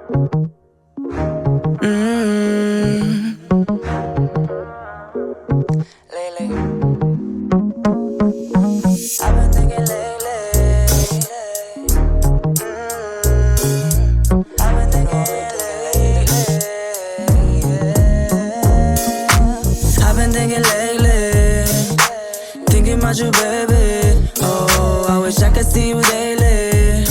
Lately, I've been thinking lately. I've been thinking lately. Yeah. I've been thinking lately. Thinking about you, baby. Oh, I wish I could see you daily.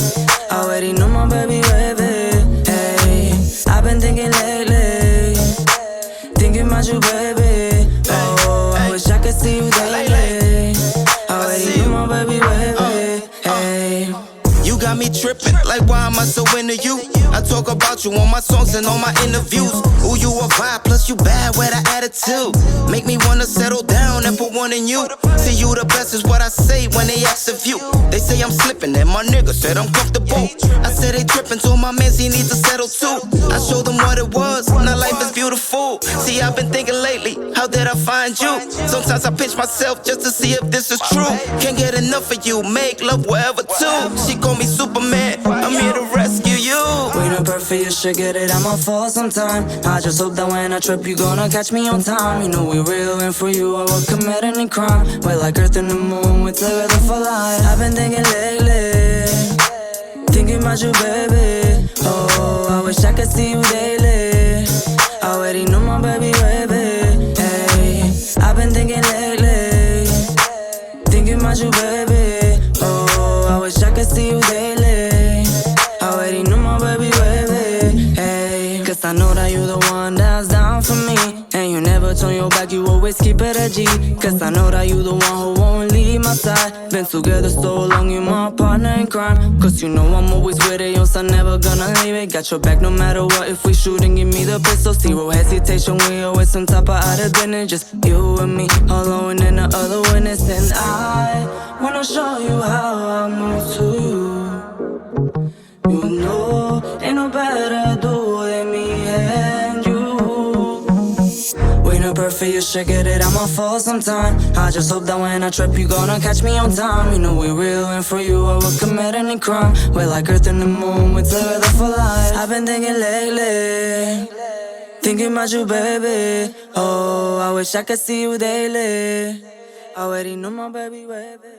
Already know my baby, baby. Hey, I've been thinking lately. Thinking about you, baby. Oh, I wish I could see you daily. Already know my baby, baby. Hey. You got me tripping, like why am I so into you? I talk about you on my songs and on my interviews. Ooh, you a vibe, plus you bad with an attitude. Make me wanna settle down and put one in you. See you the best is what I say when they ask of you. They say I'm slipping and my nigga said I'm comfortable. I said they tripping, so my mans he needs to settle too. I showed them what it was, now life is beautiful. See, I've been thinking lately, how did I find you? Sometimes I pinch myself just to see if this is true. Can't get enough of you, make love wherever too. She call me Superman, I'm here to rescue you. Waiting perfect, you should get it, I'ma fall sometime. I just hope that when I trip, you gonna catch me on time. You know we real, and for you I would commit any crime. We're like Earth and the Moon, we're together for life. I've been thinking lately, thinking about you, baby. Oh, I wish I could see you daily. Already know my baby, baby. Hey, I've been thinking lately, thinking about you, baby. Oh, I wish I could see you daily. Already know my baby, baby. Hey, cause I know that you the one that's down for me. And you never turn your back, you always keep it a G. Cause I know that you the one who won't leave my side. Been together so long, you my partner in crime. Cause you know I'm always with it, yo, so never gonna leave it. Got your back no matter what, if we shoot and give me the pistol. Zero hesitation, we always on top of other business. Just you and me, alone and the other witness. And I wanna show you how I move to you. You know, ain't no better do than me and you. Waiting perfect, you should get it, I'ma fall sometime. I just hope that when I trip, you gonna catch me on time. You know we real, and for you I would commit any crime. We're like Earth and the Moon, we're together for life. I've been thinking lately, thinking about you, baby. Oh, I wish I could see you daily. Already know my baby, baby.